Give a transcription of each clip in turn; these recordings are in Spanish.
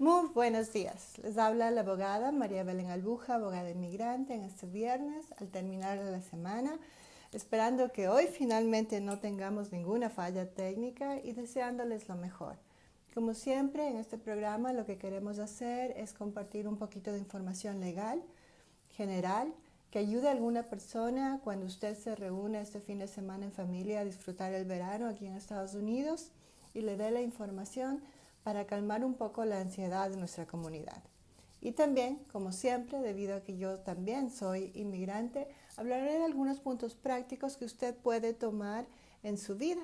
Muy buenos días. Les habla la abogada María Belén Albuja, abogada inmigrante, en este viernes al terminar la semana, esperando que hoy finalmente no tengamos ninguna falla técnica y deseándoles lo mejor. Como siempre, en este programa lo que queremos hacer es compartir un poquito de información legal, general, que ayude a alguna persona cuando usted se reúne este fin de semana en familia a disfrutar el verano aquí en Estados Unidos y le dé la información para calmar un poco la ansiedad de nuestra comunidad. Y también, como siempre, debido a que yo también soy inmigrante, hablaré de algunos puntos prácticos que usted puede tomar en su vida.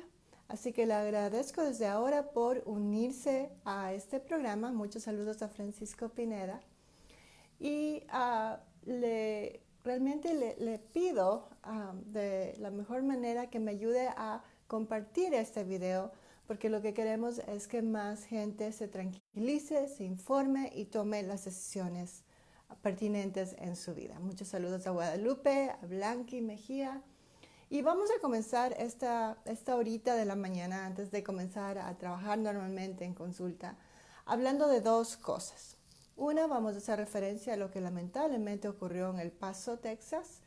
Así que le agradezco desde ahora por unirse a este programa. Muchos saludos a Francisco Pineda. Y realmente le pido de la mejor manera que me ayude a compartir este video, porque lo que queremos es que más gente se tranquilice, se informe y tome las decisiones pertinentes en su vida. Muchos saludos a Guadalupe, a Blanqui Mejía. Y vamos a comenzar esta horita de la mañana antes de comenzar a trabajar normalmente en consulta, hablando de dos cosas. Una, vamos a hacer referencia a lo que lamentablemente ocurrió en El Paso, Texas,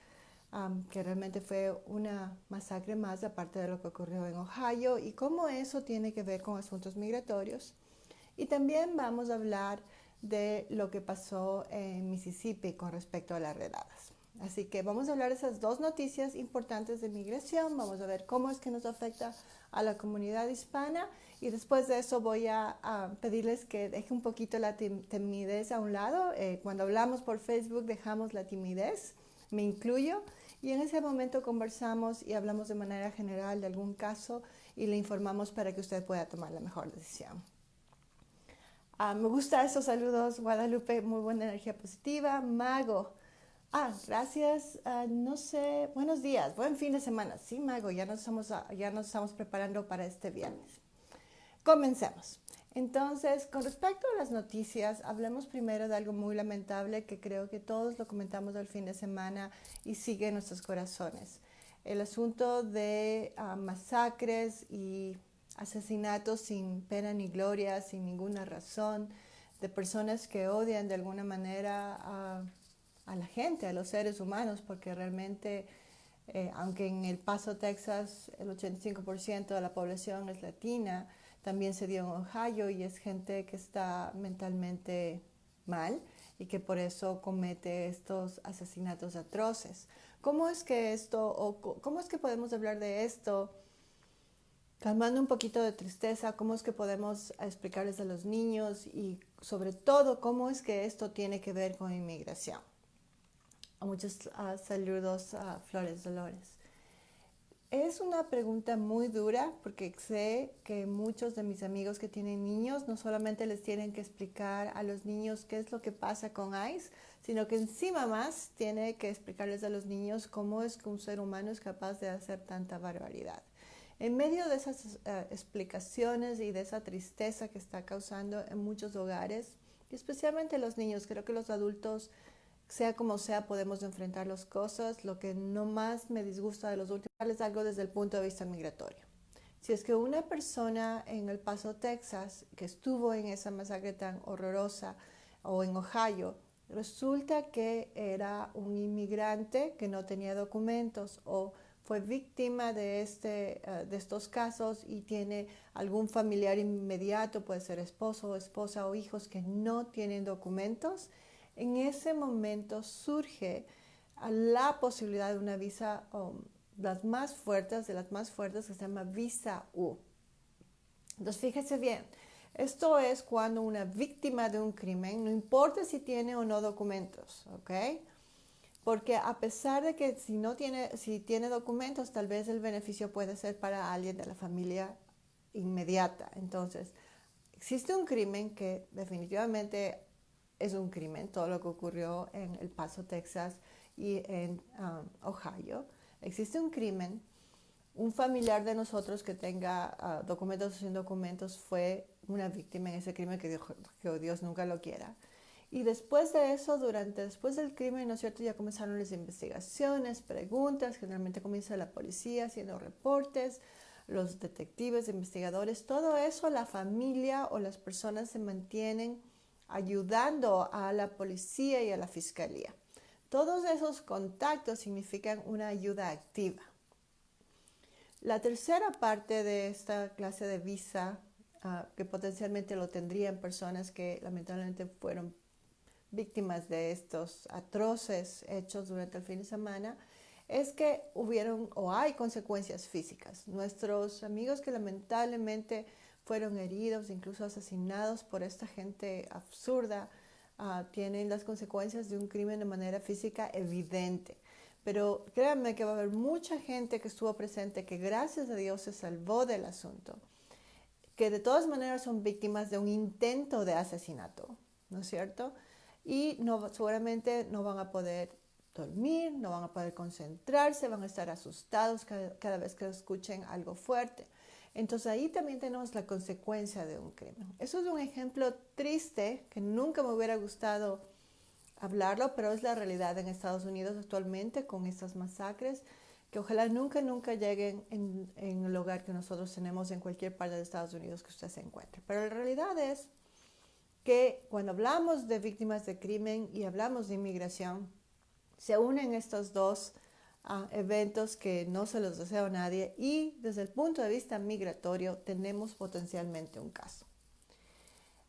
que realmente fue una masacre más aparte de lo que ocurrió en Ohio y cómo eso tiene que ver con asuntos migratorios. Y también vamos a hablar de lo que pasó en Mississippi con respecto a las redadas. Así que vamos a hablar de esas dos noticias importantes de migración, vamos a ver cómo es que nos afecta a la comunidad hispana y después de eso voy a pedirles que dejen un poquito la timidez a un lado. Cuando hablamos por Facebook dejamos la timidez, me incluyo, y en ese momento conversamos y hablamos de manera general de algún caso y le informamos para que usted pueda tomar la mejor decisión. Me gustan esos saludos, Guadalupe, muy buena energía positiva. Mago, gracias, no sé, buenos días, buen fin de semana. Sí, Mago, ya nos estamos preparando para este viernes. Comencemos. Entonces, con respecto a las noticias, hablemos primero de algo muy lamentable que creo que todos lo comentamos el fin de semana y sigue en nuestros corazones. El asunto de masacres y asesinatos sin pena ni gloria, sin ninguna razón, de personas que odian de alguna manera a la gente, a los seres humanos, porque realmente, aunque en El Paso, Texas, el 85% de la población es latina, también se dio en Ohio y es gente que está mentalmente mal y que por eso comete estos asesinatos atroces. ¿Cómo es que cómo es que podemos hablar de esto calmando un poquito de tristeza? ¿Cómo es que podemos explicarles a los niños y sobre todo cómo es que esto tiene que ver con inmigración? Muchos saludos a Flores Dolores. Es una pregunta muy dura porque sé que muchos de mis amigos que tienen niños no solamente les tienen que explicar a los niños qué es lo que pasa con ICE, sino que encima más tiene que explicarles a los niños cómo es que un ser humano es capaz de hacer tanta barbaridad. En medio de esas explicaciones y de esa tristeza que está causando en muchos hogares, y especialmente los niños, creo que los adultos, sea como sea, podemos enfrentar las cosas. Lo que no más me disgusta de los últimos es algo desde el punto de vista migratorio. Si es que una persona en El Paso, Texas, que estuvo en esa masacre tan horrorosa, o en Ohio, resulta que era un inmigrante que no tenía documentos o fue víctima de estos casos y tiene algún familiar inmediato, puede ser esposo o esposa o hijos que no tienen documentos, en ese momento surge la posibilidad de una visa, de las más fuertes, que se llama visa U. Entonces, fíjese bien, esto es cuando una víctima de un crimen, no importa si tiene o no documentos, ¿ok? Porque a pesar de que si tiene documentos, tal vez el beneficio puede ser para alguien de la familia inmediata. Entonces, existe un crimen que definitivamente es un crimen, todo lo que ocurrió en El Paso, Texas y en Ohio. Existe un crimen, un familiar de nosotros que tenga documentos o sin documentos fue una víctima en ese crimen, que Dios nunca lo quiera. Y después de eso, después del crimen, ¿no es cierto?, ya comenzaron las investigaciones, preguntas, generalmente comienza la policía haciendo reportes, los detectives, investigadores, todo eso, la familia o las personas se mantienen ayudando a la policía y a la fiscalía. Todos esos contactos significan una ayuda activa. La tercera parte de esta clase de visa, que potencialmente lo tendrían personas que lamentablemente fueron víctimas de estos atroces hechos durante el fin de semana, es que hubieron o hay consecuencias físicas. Nuestros amigos que lamentablemente fueron heridos, incluso asesinados por esta gente absurda, tienen las consecuencias de un crimen de manera física evidente. Pero créanme que va a haber mucha gente que estuvo presente, que gracias a Dios se salvó del asunto, que de todas maneras son víctimas de un intento de asesinato, ¿no es cierto? Y seguramente no van a poder dormir, no van a poder concentrarse, van a estar asustados cada vez que escuchen algo fuerte. Entonces ahí también tenemos la consecuencia de un crimen. Eso es un ejemplo triste que nunca me hubiera gustado hablarlo, pero es la realidad en Estados Unidos actualmente con estas masacres, que ojalá nunca lleguen en el hogar que nosotros tenemos en cualquier parte de Estados Unidos que usted se encuentre. Pero la realidad es que cuando hablamos de víctimas de crimen y hablamos de inmigración, se unen estos dos eventos que no se los deseo a nadie, y desde el punto de vista migratorio tenemos potencialmente un caso.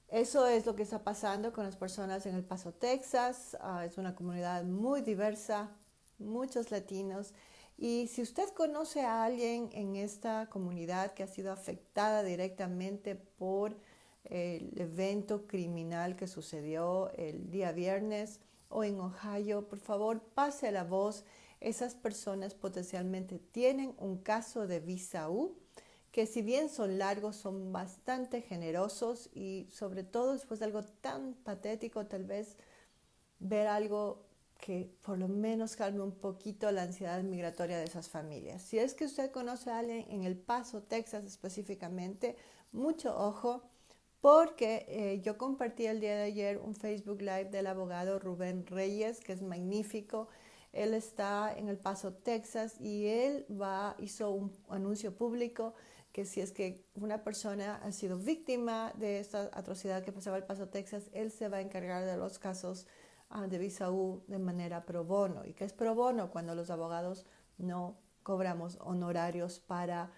Eso es lo que está pasando con las personas en El Paso, Texas. Es una comunidad muy diversa, muchos latinos. Y si usted conoce a alguien en esta comunidad que ha sido afectada directamente por el evento criminal que sucedió el día viernes o en Ohio, por favor, pase la voz. Esas personas potencialmente tienen un caso de visa U, que si bien son largos, son bastante generosos, y sobre todo después de algo tan patético, tal vez ver algo que por lo menos calme un poquito la ansiedad migratoria de esas familias. Si es que usted conoce a alguien en El Paso, Texas específicamente, mucho ojo, porque yo compartí el día de ayer un Facebook Live del abogado Rubén Reyes, que es magnífico. Él está en El Paso, Texas, y él hizo un anuncio público que si es que una persona ha sido víctima de esta atrocidad que pasaba en El Paso, Texas, él se va a encargar de los casos de visa U de manera pro bono. ¿Y qué es pro bono? Cuando los abogados no cobramos honorarios para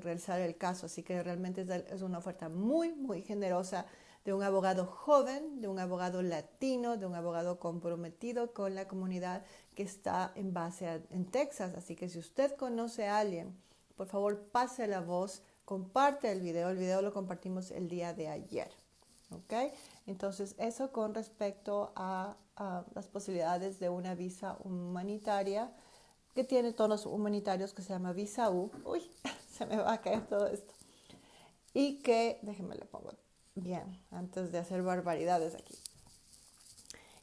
realizar el caso. Así que realmente es una oferta muy, muy generosa de un abogado joven, de un abogado latino, de un abogado comprometido con la comunidad que está en base en Texas. Así que si usted conoce a alguien, por favor pase la voz, comparte el video lo compartimos el día de ayer. ¿Ok? Entonces eso con respecto a las posibilidades de una visa humanitaria que tiene tonos humanitarios, que se llama visa U. Uy, se me va a caer todo esto. Y que, déjenme le pongo bien antes de hacer barbaridades aquí.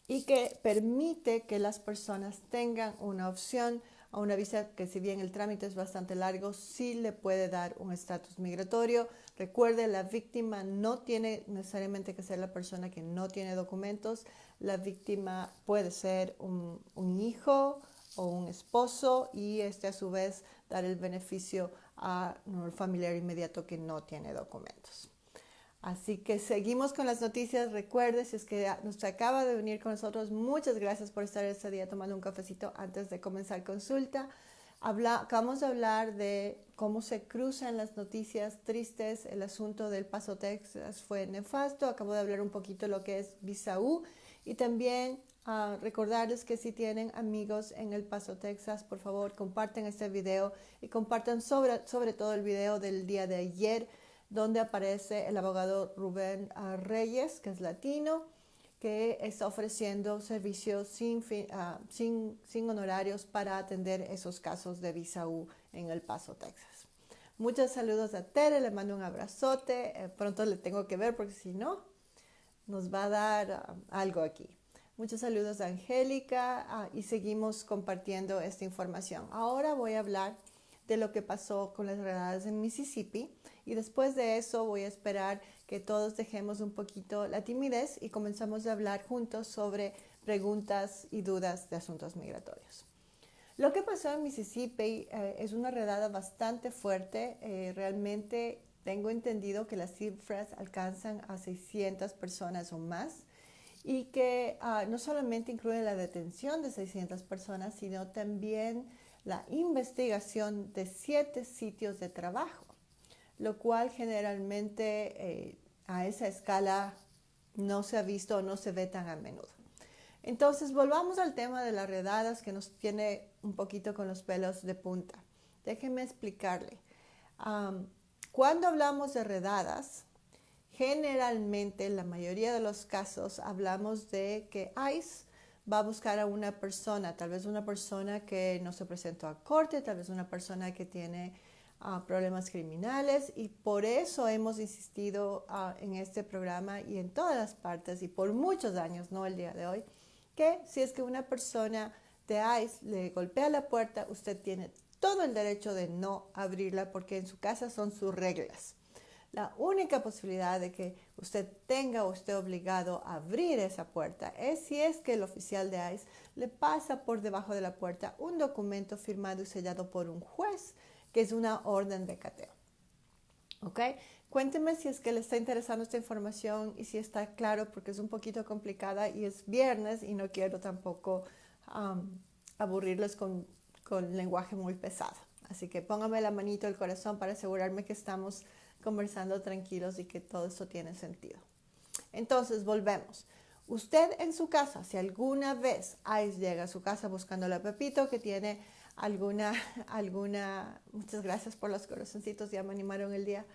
Y que permite que las personas tengan una opción a una visa que, si bien el trámite es bastante largo, sí le puede dar un estatus migratorio. Recuerde, la víctima no tiene necesariamente que ser la persona que no tiene documentos. La víctima puede ser un hijo o un esposo, y a su vez dar el beneficio a un familiar inmediato que no tiene documentos. Así que seguimos con las noticias. Recuerde, si es que nos acaba de venir con nosotros, muchas gracias por estar este día tomando un cafecito antes de comenzar consulta. Acabamos de hablar de cómo se cruzan las noticias tristes. El asunto del Paso, Texas fue nefasto. Acabo de hablar un poquito de lo que es visa U, y también recordarles que si tienen amigos en El Paso, Texas, por favor compartan este video, y compartan sobre todo el video del día de ayer, donde aparece el abogado Rubén Reyes, que es latino, que está ofreciendo servicios sin honorarios para atender esos casos de visa U en El Paso, Texas. Muchos saludos a Tere, le mando un abrazote. Pronto le tengo que ver porque si no, nos va a dar algo aquí. Muchos saludos a Angélica, y seguimos compartiendo esta información. Ahora voy a hablar de lo que pasó con las redadas en Mississippi, y después de eso voy a esperar que todos dejemos un poquito la timidez y comenzamos a hablar juntos sobre preguntas y dudas de asuntos migratorios. Lo que pasó en Mississippi es una redada bastante fuerte. Realmente tengo entendido que las cifras alcanzan a 600 personas o más, y que no solamente incluye la detención de 600 personas, sino también la investigación de 7 sitios de trabajo, lo cual generalmente a esa escala no se ha visto o no se ve tan a menudo. Entonces, volvamos al tema de las redadas que nos tiene un poquito con los pelos de punta. Déjenme explicarle. Cuando hablamos de redadas, generalmente, en la mayoría de los casos, hablamos de que ICE va a buscar a una persona, tal vez una persona que no se presentó a corte, tal vez una persona que tiene problemas criminales, y por eso hemos insistido en este programa y en todas las partes y por muchos años, no el día de hoy, que si es que una persona de ICE le golpea la puerta, usted tiene todo el derecho de no abrirla porque en su casa son sus reglas. La única posibilidad de que usted tenga o esté obligado a abrir esa puerta es si es que el oficial de ICE le pasa por debajo de la puerta un documento firmado y sellado por un juez, que es una orden de cateo. ¿Ok? Cuénteme si es que le está interesando esta información y si está claro, porque es un poquito complicada y es viernes y no quiero tampoco aburrirles con lenguaje muy pesado. Así que póngame la manito al corazón para asegurarme que estamos conversando tranquilos y que todo esto tiene sentido. Entonces, volvemos. Usted en su casa, si alguna vez ICE llega a su casa buscándole a Pepito, que tiene alguna, muchas gracias por los corazoncitos, ya me animaron el día.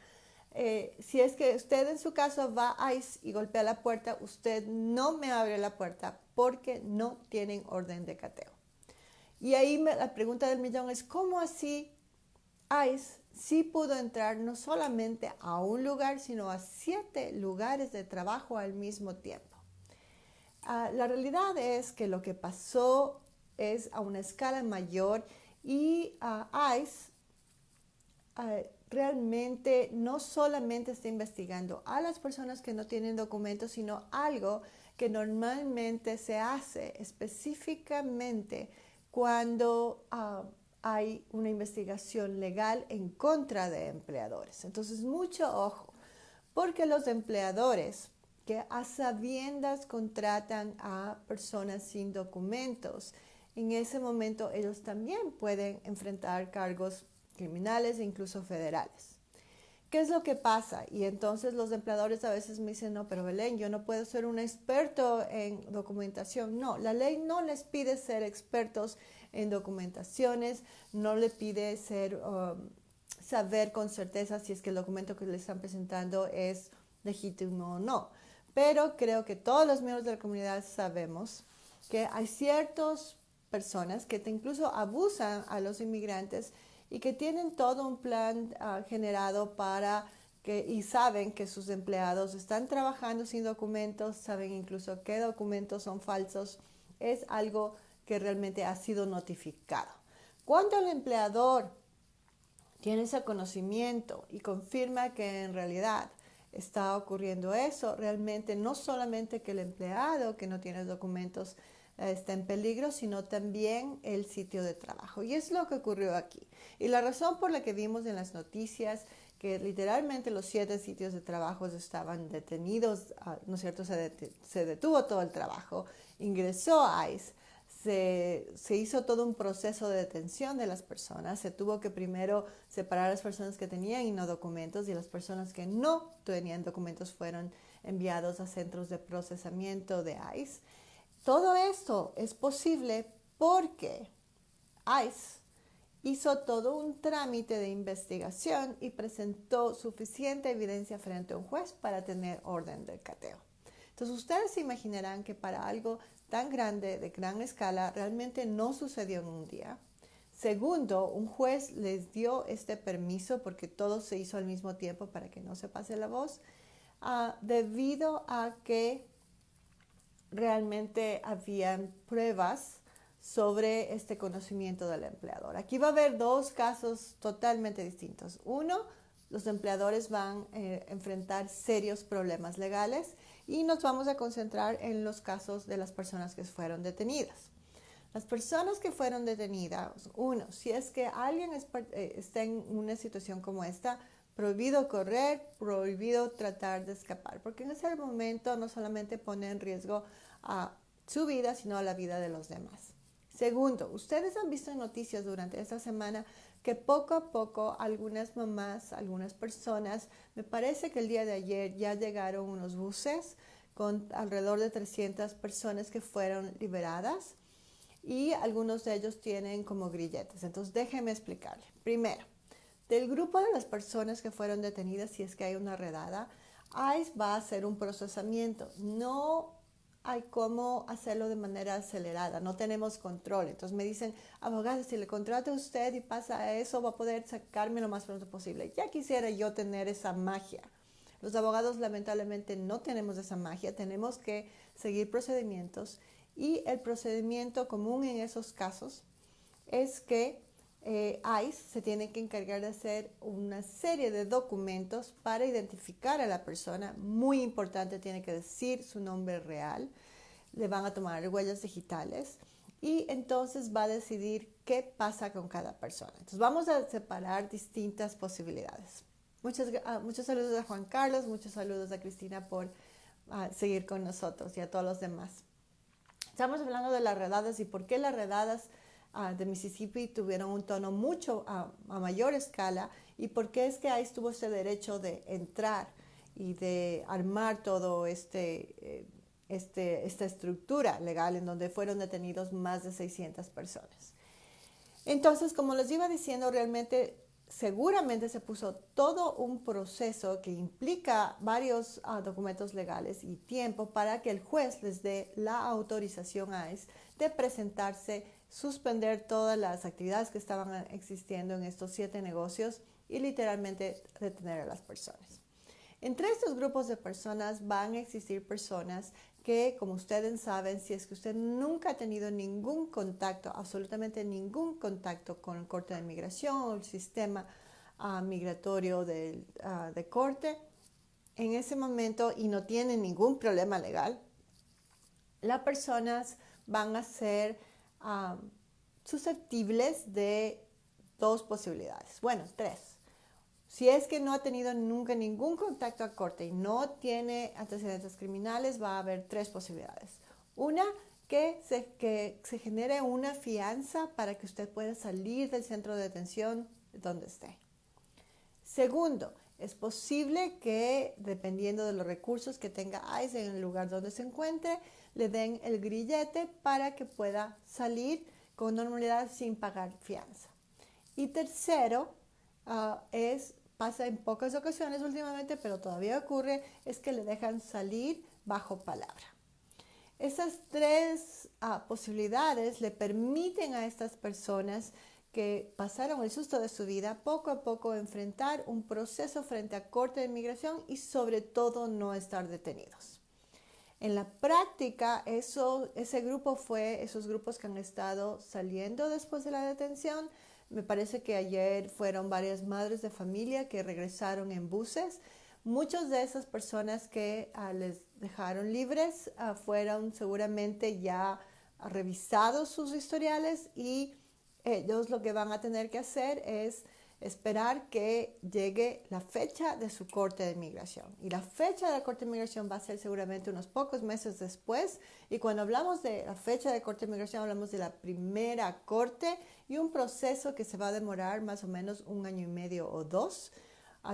Si es que usted en su caso va a ICE y golpea la puerta, usted no me abre la puerta porque no tienen orden de cateo. Y ahí la pregunta del millón es, ¿cómo así ICE sí pudo entrar no solamente a un lugar, sino a 7 lugares de trabajo al mismo tiempo? La realidad es que lo que pasó es a una escala mayor y ICE realmente no solamente está investigando a las personas que no tienen documentos, sino algo que normalmente se hace específicamente cuando hay una investigación legal en contra de empleadores. Entonces, mucho ojo, porque los empleadores que a sabiendas contratan a personas sin documentos, en ese momento ellos también pueden enfrentar cargos criminales e incluso federales. ¿Qué es lo que pasa? Y entonces los empleadores a veces me dicen, no, pero Belén, yo no puedo ser un experto en documentación. No, la ley no les pide ser expertos en documentaciones, no le pide saber con certeza si es que el documento que le están presentando es legítimo o no. Pero creo que todos los miembros de la comunidad sabemos que hay ciertas personas que incluso abusan a los inmigrantes y que tienen todo un plan generado y saben que sus empleados están trabajando sin documentos, saben incluso qué documentos son falsos. Es algo que realmente ha sido notificado. Cuando el empleador tiene ese conocimiento y confirma que en realidad está ocurriendo eso, realmente no solamente que el empleado que no tiene documentos está en peligro, sino también el sitio de trabajo. Y es lo que ocurrió aquí. Y la razón por la que vimos en las noticias que literalmente los 7 sitios de trabajo estaban detenidos, ¿no es cierto? Se detuvo todo el trabajo, ingresó ICE, se hizo todo un proceso de detención de las personas, se tuvo que primero separar a las personas que tenían y no documentos, y las personas que no tenían documentos fueron enviados a centros de procesamiento de ICE. Todo esto es posible porque ICE hizo todo un trámite de investigación y presentó suficiente evidencia frente a un juez para tener orden de cateo. Entonces ustedes se imaginarán que para algo tan grande, de gran escala, realmente no sucedió en un día. Segundo, un juez les dio este permiso porque todo se hizo al mismo tiempo para que no se pase la voz, debido a que realmente habían pruebas sobre este conocimiento del empleador. Aquí va a haber 2 casos totalmente distintos. Uno, los empleadores van a enfrentar serios problemas legales y nos vamos a concentrar en los casos de las personas que fueron detenidas. Las personas que fueron detenidas, uno, si es que alguien está en una situación como esta, prohibido correr, prohibido tratar de escapar, porque en ese momento no solamente pone en riesgo a su vida, sino a la vida de los demás. Segundo, ustedes han visto en noticias durante esta semana que poco a poco algunas mamás, algunas personas, me parece que el día de ayer ya llegaron unos buses con alrededor de 300 personas que fueron liberadas y algunos de ellos tienen como grilletes. Entonces déjenme explicarle. Primero, del grupo de las personas que fueron detenidas, si es que hay una redada, ICE va a hacer un procesamiento. No hay cómo hacerlo de manera acelerada, no tenemos control. Entonces me dicen, abogado, si le contrata a usted y pasa eso, va a poder sacarme lo más pronto posible. Ya quisiera yo tener esa magia. Los abogados lamentablemente no tenemos esa magia, tenemos que seguir procedimientos y el procedimiento común en esos casos es que ICE se tiene que encargar de hacer una serie de documentos para identificar a la persona. Muy importante, tiene que decir su nombre real. Le van a tomar huellas digitales y entonces va a decidir qué pasa con cada persona. Entonces vamos a separar distintas posibilidades. Muchos saludos a Juan Carlos, muchos saludos a Cristina por seguir con nosotros y a todos los demás. Estamos hablando de las redadas y por qué las redadas de Mississippi tuvieron un tono mucho a mayor escala y por qué es que ICE tuvo ese derecho de entrar y de armar todo esta estructura legal en donde fueron detenidos más de 600 personas. Entonces, como les iba diciendo, realmente seguramente se puso todo un proceso que implica varios documentos legales y tiempo para que el juez les dé la autorización a ICE de presentarse, suspender todas las actividades que estaban existiendo en estos 7 negocios y literalmente detener a las personas. Entre estos grupos de personas van a existir personas que, como ustedes saben, si es que usted nunca ha tenido ningún contacto, absolutamente ningún contacto con el Corte de Migración o el sistema migratorio de corte, en ese momento y no tienen ningún problema legal, las personas van a ser susceptibles de 2 posibilidades. Bueno, 3. Si es que no ha tenido nunca ningún contacto a corte y no tiene antecedentes criminales, va a haber 3 posibilidades. Una, que se genere una fianza para que usted pueda salir del centro de detención donde esté. Segundo, es posible que, dependiendo de los recursos que tenga ICE en el lugar donde se encuentre, le den el grillete para que pueda salir con normalidad sin pagar fianza. Y tercero, pasa en pocas ocasiones últimamente, pero todavía ocurre, es que le dejan salir bajo palabra. Esas 3 posibilidades le permiten a estas personas que pasaron el susto de su vida poco a poco enfrentar un proceso frente a Corte de Migración y sobre todo no estar detenidos. En la práctica, esos grupos que han estado saliendo después de la detención. Me parece que ayer fueron varias madres de familia que regresaron en buses. Muchas de esas personas que les dejaron libres fueron seguramente ya revisados sus historiales y ellos lo que van a tener que hacer es esperar que llegue la fecha de su corte de migración. Y la fecha de la corte de migración va a ser seguramente unos pocos meses después. Y cuando hablamos de la fecha de corte de migración, hablamos de la primera corte y un proceso que se va a demorar más o menos 1 año y medio o 2,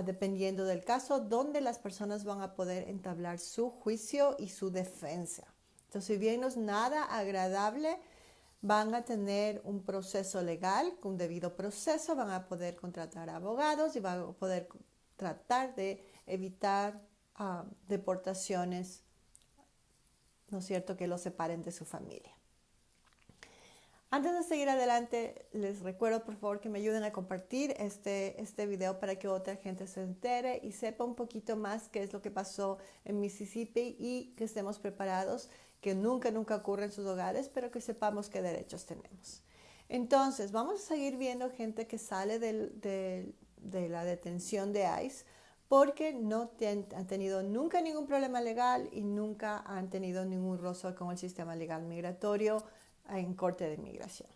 dependiendo del caso, donde las personas van a poder entablar su juicio y su defensa. Entonces, si bien no es nada agradable, van a tener un proceso legal, un debido proceso, van a poder contratar abogados y van a poder tratar de evitar deportaciones, ¿no es cierto?, que los separen de su familia. Antes de seguir adelante, les recuerdo por favor que me ayuden a compartir este video para que otra gente se entere y sepa un poquito más qué es lo que pasó en Mississippi y que estemos preparados, que nunca ocurre en sus hogares, pero que sepamos qué derechos tenemos. Entonces, vamos a seguir viendo gente que sale de la detención de ICE porque no han tenido nunca ningún problema legal y nunca han tenido ningún roce con el sistema legal migratorio en Corte de Migración.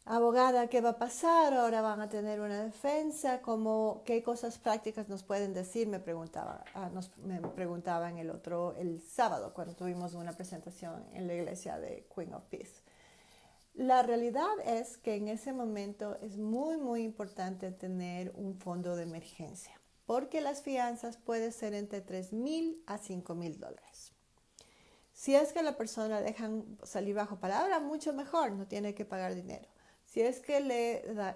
abogada, ¿qué va a pasar? Ahora van a tener una defensa. ¿Qué cosas prácticas nos pueden decir? Me preguntaban el sábado, cuando tuvimos una presentación en la iglesia de Queen of Peace. La realidad es que en ese momento es muy, muy importante tener un fondo de emergencia, porque las fianzas pueden ser entre $3,000 a $5,000. Si es que la persona dejan salir bajo palabra, mucho mejor, no tiene que pagar dinero. Si es que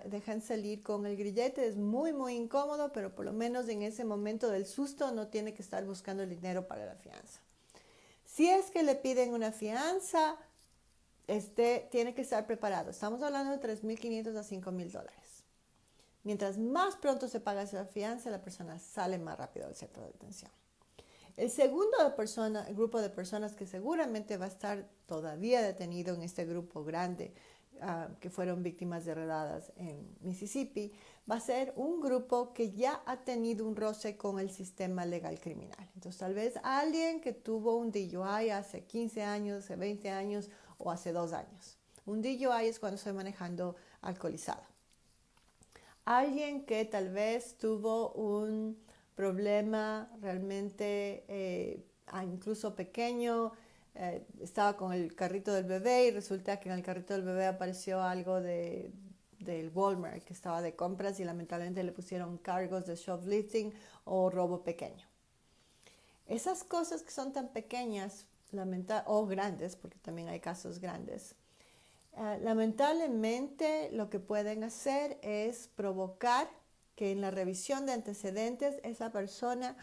dejan salir con el grillete, es muy, muy incómodo, pero por lo menos en ese momento del susto no tiene que estar buscando el dinero para la fianza. Si es que le piden una fianza, tiene que estar preparado. Estamos hablando de $3,500 a $5,000. Mientras más pronto se paga esa fianza, la persona sale más rápido del centro de detención. El segundo grupo de personas que seguramente va a estar todavía detenido en este grupo grande que fueron víctimas de redadas en Mississippi, va a ser un grupo que ya ha tenido un roce con el sistema legal criminal. Entonces, tal vez alguien que tuvo un DUI hace 15 años, hace 20 años o hace 2 años. Un DUI es cuando estoy manejando alcoholizado. Alguien que tal vez tuvo un problema realmente incluso pequeño, estaba con el carrito del bebé y resulta que en el carrito del bebé apareció algo del Walmart que estaba de compras y lamentablemente le pusieron cargos de shoplifting o robo pequeño. Esas cosas que son tan pequeñas o grandes, porque también hay casos grandes, lamentablemente lo que pueden hacer es provocar que en la revisión de antecedentes esa persona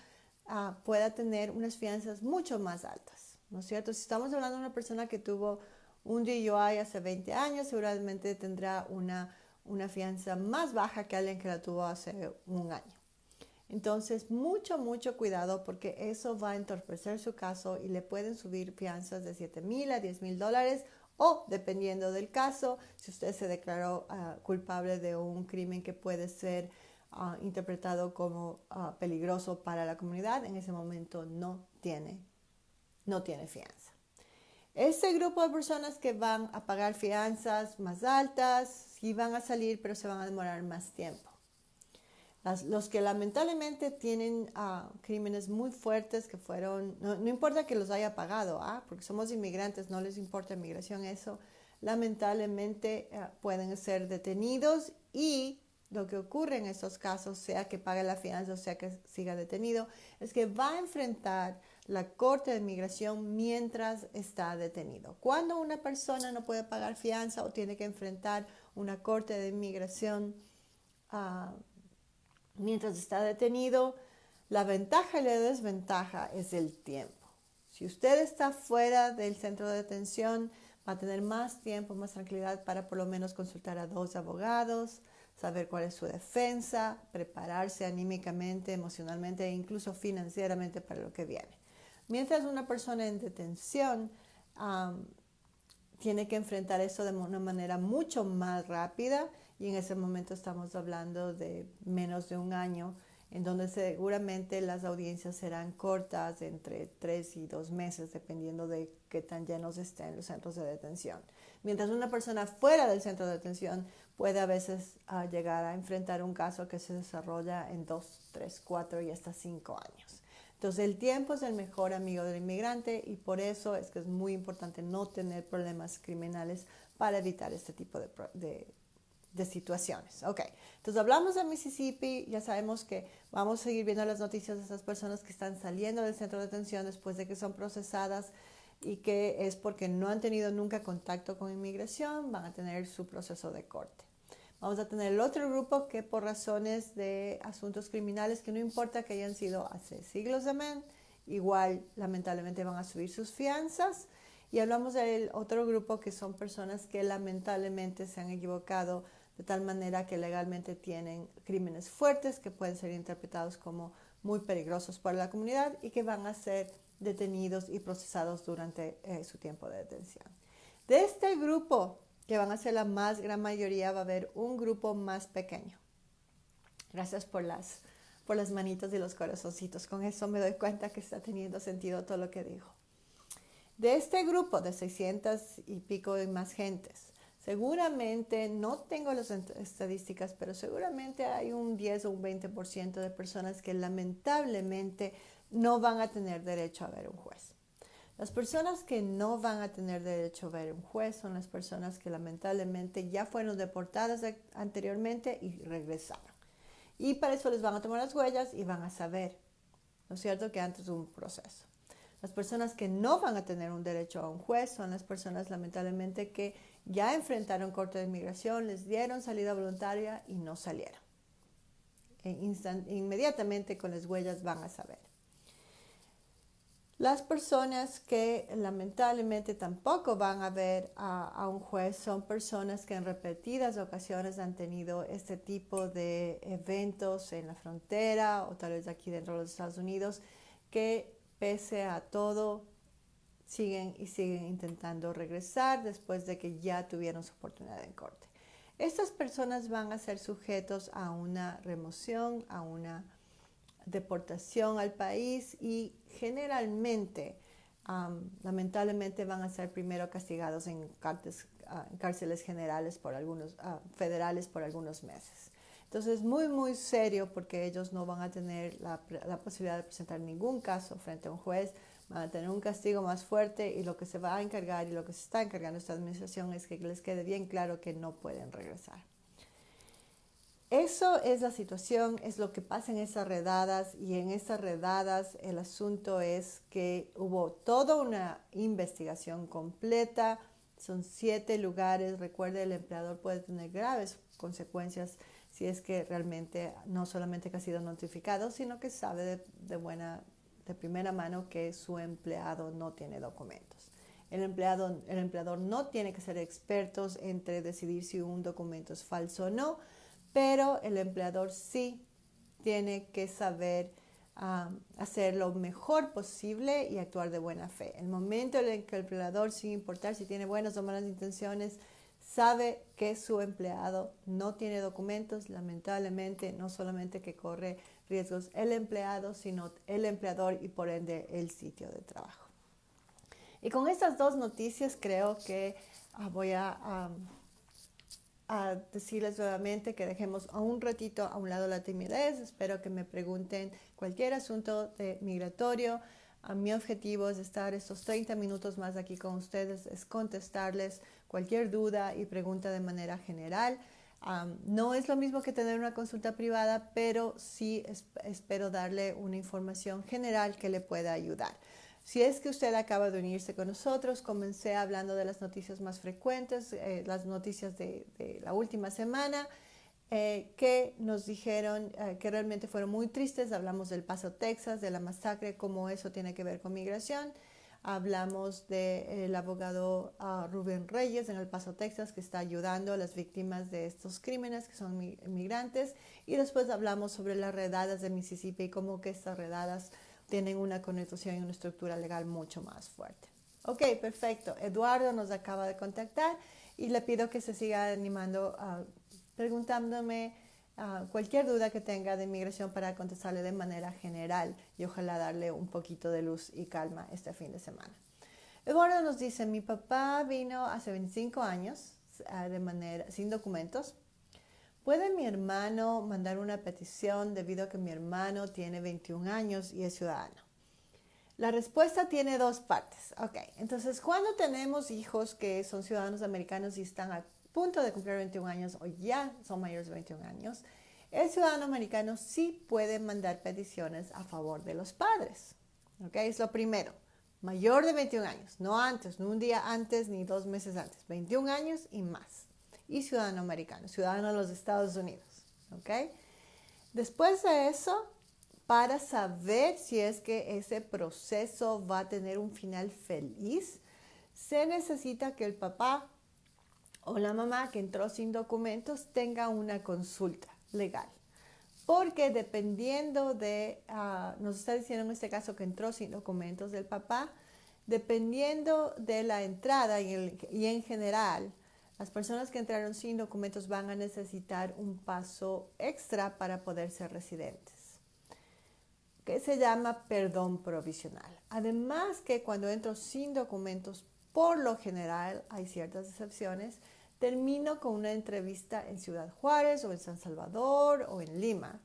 pueda tener unas fianzas mucho más altas, ¿no es cierto? Si estamos hablando de una persona que tuvo un DUI hace 20 años, seguramente tendrá una fianza más baja que alguien que la tuvo hace un año. Entonces, mucho, mucho cuidado porque eso va a entorpecer su caso y le pueden subir fianzas de $7,000 a $10,000 o, dependiendo del caso, si usted se declaró culpable de un crimen que puede ser interpretado como peligroso para la comunidad, en ese momento no tiene fianza. Este grupo de personas que van a pagar fianzas más altas, sí van a salir, pero se van a demorar más tiempo. Los que lamentablemente tienen crímenes muy fuertes que fueron, no importa que los haya pagado, porque somos inmigrantes, no les importa inmigración eso, lamentablemente pueden ser detenidos y lo que ocurre en estos casos, sea que pague la fianza o sea que siga detenido, es que va a enfrentar la Corte de Inmigración mientras está detenido. Cuando una persona no puede pagar fianza o tiene que enfrentar una Corte de Inmigración mientras está detenido, la ventaja y la desventaja es el tiempo. Si usted está fuera del centro de detención, va a tener más tiempo, más tranquilidad para por lo menos consultar a 2 abogados, saber cuál es su defensa, prepararse anímicamente, emocionalmente e incluso financieramente para lo que viene. Mientras una persona en detención tiene que enfrentar eso de una manera mucho más rápida y en ese momento estamos hablando de menos de un año, en donde seguramente las audiencias serán cortas, entre 3 y 2 meses, dependiendo de qué tan llenos estén los centros de detención. Mientras una persona fuera del centro de detención puede a veces llegar a enfrentar un caso que se desarrolla en 2, 3, 4 y hasta 5 años. Entonces el tiempo es el mejor amigo del inmigrante y por eso es que es muy importante no tener problemas criminales para evitar este tipo de situaciones. Ok, entonces hablamos de Mississippi, ya sabemos que vamos a seguir viendo las noticias de esas personas que están saliendo del centro de detención después de que son procesadas y que es porque no han tenido nunca contacto con inmigración, van a tener su proceso de corte. Vamos a tener el otro grupo que por razones de asuntos criminales, que no importa que hayan sido hace siglos de igual lamentablemente van a subir sus fianzas. Y hablamos del otro grupo que son personas que lamentablemente se han equivocado de tal manera que legalmente tienen crímenes fuertes que pueden ser interpretados como muy peligrosos para la comunidad y que van a ser detenidos y procesados durante su tiempo de detención. De este grupo, que van a ser la más gran mayoría, va a haber un grupo más pequeño. Gracias por las manitas y los corazoncitos. Con eso me doy cuenta que está teniendo sentido todo lo que dijo. De este grupo de 600 y pico y más gentes, Seguramente, no tengo las estadísticas, pero seguramente hay un 10 o un 20% de personas que lamentablemente no van a tener derecho a ver un juez. Las personas que no van a tener derecho a ver un juez son las personas que lamentablemente ya fueron deportadas anteriormente y regresaron. Y para eso les van a tomar las huellas y van a saber, ¿no es cierto?, que antes hubo un proceso. Las personas que no van a tener un derecho a un juez son las personas lamentablemente que ya enfrentaron corte de inmigración, les dieron salida voluntaria y no salieron. Inmediatamente con las huellas van a saber. Las personas que lamentablemente tampoco van a ver a un juez son personas que en repetidas ocasiones han tenido este tipo de eventos en la frontera o tal vez aquí dentro de los Estados Unidos, que pese a todo siguen intentando regresar después de que ya tuvieron su oportunidad en corte. Estas personas van a ser sujetos a una remoción, a una deportación al país y generalmente, lamentablemente, van a ser primero castigados en cárceles generales federales por algunos meses. Entonces es muy, muy serio porque ellos no van a tener la posibilidad de presentar ningún caso frente a un juez, van a tener un castigo más fuerte y lo que se va a encargar y lo que se está encargando esta administración es que les quede bien claro que no pueden regresar. Eso es la situación, es lo que pasa en esas redadas, y en esas redadas el asunto es que hubo toda una investigación completa, son 7 lugares, recuerde, el empleador puede tener graves consecuencias si es que realmente no solamente que ha sido notificado, sino que sabe de primera mano que su empleado no tiene documentos. El empleador no tiene que ser expertos entre decidir si un documento es falso o no, pero el empleador sí tiene que saber hacer lo mejor posible y actuar de buena fe. El momento en que el empleador, sin importar si tiene buenas o malas intenciones, sabe que su empleado no tiene documentos, lamentablemente no solamente que corre riesgos el empleado, sino el empleador y por ende el sitio de trabajo. Y con estas dos noticias creo que voy a decirles nuevamente que dejemos a un ratito a un lado la timidez. Espero que me pregunten cualquier asunto migratorio. Mi objetivo es estar estos 30 minutos más aquí con ustedes, es contestarles cualquier duda y pregunta de manera general. No es lo mismo que tener una consulta privada, pero sí espero darle una información general que le pueda ayudar. Si es que usted acaba de unirse con nosotros, comencé hablando de las noticias más frecuentes, las noticias de la última semana, que nos dijeron que realmente fueron muy tristes. Hablamos del Paso, Texas, de la masacre, cómo eso tiene que ver con migración. Hablamos del abogado Rubén Reyes en El Paso, Texas, que está ayudando a las víctimas de estos crímenes, que son migrantes. Y después hablamos sobre las redadas de Mississippi y cómo que estas redadas tienen una connotación y una estructura legal mucho más fuerte. Ok, perfecto. Eduardo nos acaba de contactar y le pido que se siga animando, preguntándome cualquier duda que tenga de inmigración para contestarle de manera general y ojalá darle un poquito de luz y calma este fin de semana. Eduardo nos dice, mi papá vino hace 25 años sin documentos. ¿Puede mi hermano mandar una petición debido a que mi hermano tiene 21 años y es ciudadano? La respuesta tiene dos partes. Ok, entonces cuando tenemos hijos que son ciudadanos americanos y están a punto de cumplir 21 años o ya son mayores de 21 años, el ciudadano americano sí puede mandar peticiones a favor de los padres. Ok, es lo primero. Mayor de 21 años, no antes, no un día antes ni 2 meses antes, 21 años y más. Y ciudadano americano, ciudadano de los Estados Unidos, ¿ok? Después de eso, para saber si es que ese proceso va a tener un final feliz, se necesita que el papá o la mamá que entró sin documentos tenga una consulta legal. Porque dependiendo nos está diciendo en este caso que entró sin documentos del papá, dependiendo de la entrada y en general, las personas que entraron sin documentos van a necesitar un paso extra para poder ser residentes, que se llama perdón provisional. Además que cuando entro sin documentos, por lo general, hay ciertas excepciones, termino con una entrevista en Ciudad Juárez o en San Salvador o en Lima,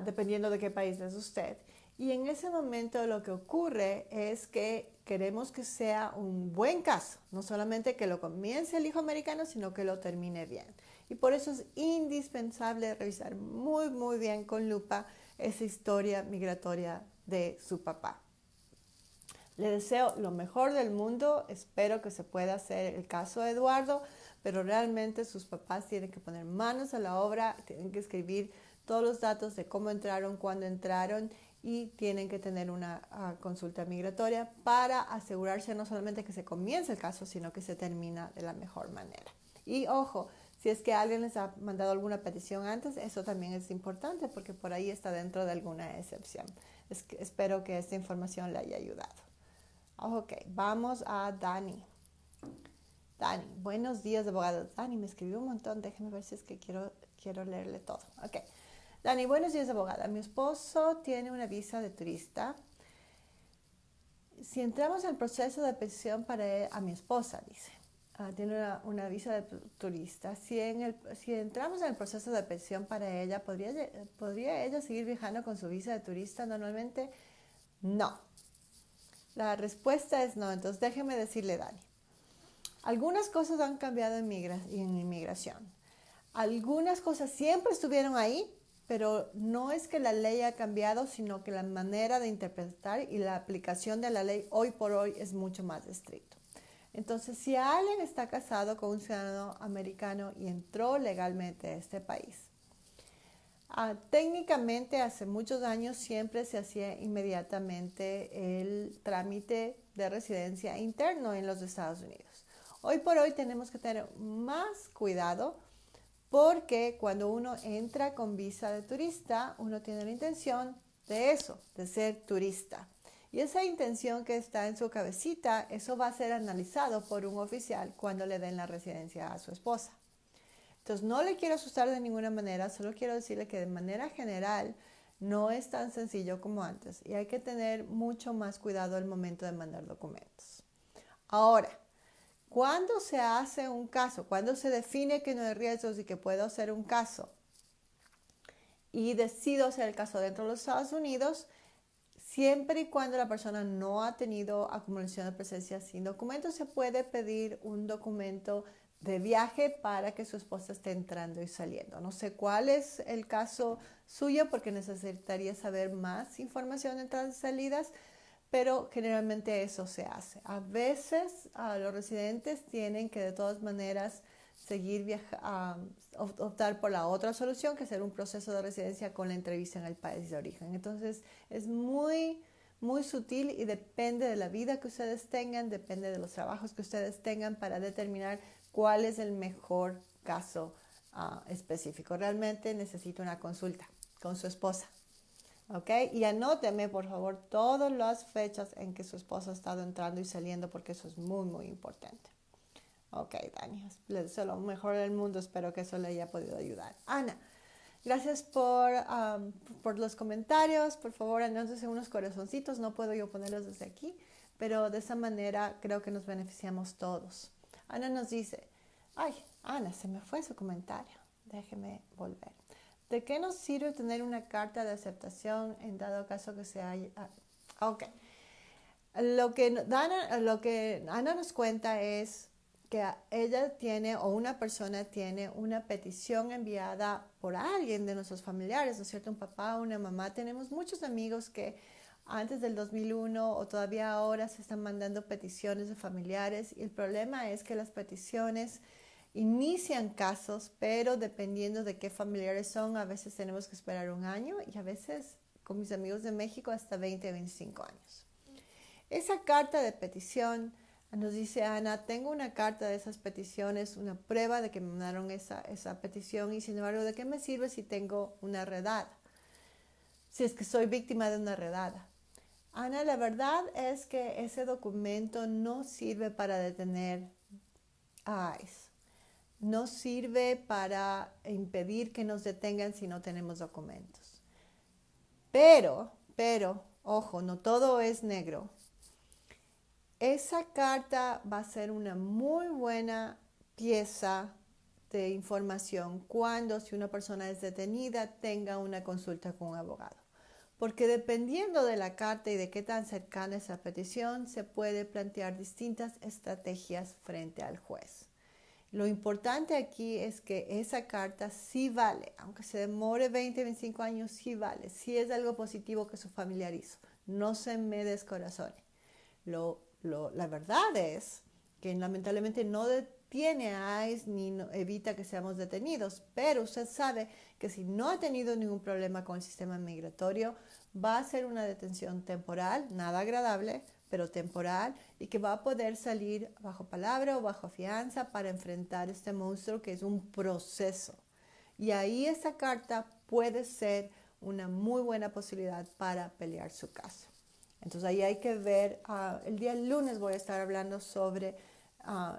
dependiendo de qué país es usted. Y en ese momento lo que ocurre es que queremos que sea un buen caso, no solamente que lo comience el hijo americano, sino que lo termine bien. Y por eso es indispensable revisar muy, muy bien con lupa esa historia migratoria de su papá. Le deseo lo mejor del mundo, espero que se pueda hacer el caso de Eduardo, pero realmente sus papás tienen que poner manos a la obra, tienen que escribir todos los datos de cómo entraron, cuándo entraron y tienen que tener una consulta migratoria para asegurarse no solamente que se comience el caso, sino que se termina de la mejor manera. Y ojo, si es que alguien les ha mandado alguna petición antes, eso también es importante porque por ahí está dentro de alguna excepción. Espero que esta información le haya ayudado. Ok, vamos a Dani. Dani, buenos días, abogado. Dani me escribió un montón, déjeme ver si es que quiero leerle todo. Ok, Dani, buenos días, abogada. Mi esposo tiene una visa de turista. Si entramos en el proceso de petición para él, a mi esposa, dice, tiene una visa de turista. Si entramos en el proceso de petición para ella, ¿podría ella seguir viajando con su visa de turista normalmente? No. La respuesta es no. Entonces déjeme decirle, Dani, algunas cosas han cambiado en inmigración. Algunas cosas siempre estuvieron ahí, pero no es que la ley ha cambiado, sino que la manera de interpretar y la aplicación de la ley hoy por hoy es mucho más estricto. Entonces, si alguien está casado con un ciudadano americano y entró legalmente a este país, técnicamente hace muchos años siempre se hacía inmediatamente el trámite de residencia interno en los Estados Unidos. Hoy por hoy tenemos que tener más cuidado porque cuando uno entra con visa de turista, uno tiene la intención de eso, de ser turista. Y esa intención que está en su cabecita, eso va a ser analizado por un oficial cuando le den la residencia a su esposa. Entonces, no le quiero asustar de ninguna manera, solo quiero decirle que de manera general no es tan sencillo como antes y hay que tener mucho más cuidado al momento de mandar documentos. Ahora, ¿cuándo se hace un caso? ¿Cuándo se define que no hay riesgos y que puedo hacer un caso? Y decido hacer el caso dentro de los Estados Unidos, siempre y cuando la persona no ha tenido acumulación de presencia sin documentos, se puede pedir un documento de viaje para que su esposa esté entrando y saliendo. No sé cuál es el caso suyo porque necesitaría saber más información de entradas y salidas, pero generalmente eso se hace. A veces los residentes tienen que de todas maneras seguir optar por la otra solución, que es hacer un proceso de residencia con la entrevista en el país de origen. Entonces es muy, muy sutil y depende de la vida que ustedes tengan, depende de los trabajos que ustedes tengan para determinar cuál es el mejor caso específico. Realmente necesito una consulta con su esposa. ¿Ok? Y anóteme, por favor, todas las fechas en que su esposa ha estado entrando y saliendo, porque eso es muy, muy importante. Ok, Dani, le deseo lo mejor del mundo. Espero que eso le haya podido ayudar. Ana, gracias por los comentarios. Por favor, anótense unos corazoncitos. No puedo yo ponerlos desde aquí, pero de esa manera creo que nos beneficiamos todos. Ana nos dice, ay, Ana, se me fue su comentario. Déjeme volver. ¿De qué nos sirve tener una carta de aceptación en dado caso que se haya... Ok. Lo que Ana nos cuenta es que ella tiene o una persona tiene una petición enviada por alguien de nuestros familiares, ¿no es cierto? Un papá, una mamá. Tenemos muchos amigos que antes del 2001 o todavía ahora se están mandando peticiones de familiares y el problema es que las peticiones inician casos, pero dependiendo de qué familiares son, a veces tenemos que esperar un año y a veces, con mis amigos de México, hasta 20, 25 años. Esa carta de petición, nos dice Ana, tengo una carta de esas peticiones, una prueba de que me mandaron esa petición y sin embargo, ¿de qué me sirve si tengo una redada? Si es que soy víctima de una redada. Ana, la verdad es que ese documento no sirve para detener ICE. No sirve para impedir que nos detengan si no tenemos documentos. Pero, ojo, no todo es negro. esa carta va a ser una muy buena pieza de información cuando, si una persona es detenida, tenga una consulta con un abogado. Porque dependiendo de la carta y de qué tan cercana es la petición, se puede plantear distintas estrategias frente al juez. Lo importante aquí es que esa carta sí vale, aunque se demore 20, 25 años, sí vale, sí es algo positivo que su familiar hizo. No se me descorazone. La verdad es que lamentablemente no detiene a ICE ni evita que seamos detenidos, pero usted sabe que si no ha tenido ningún problema con el sistema migratorio, va a ser una detención temporal, nada agradable, pero temporal, y que va a poder salir bajo palabra o bajo fianza para enfrentar este monstruo que es un proceso. Y ahí esa carta puede ser una muy buena posibilidad para pelear su caso. Entonces ahí hay que ver, el día lunes voy a estar hablando sobre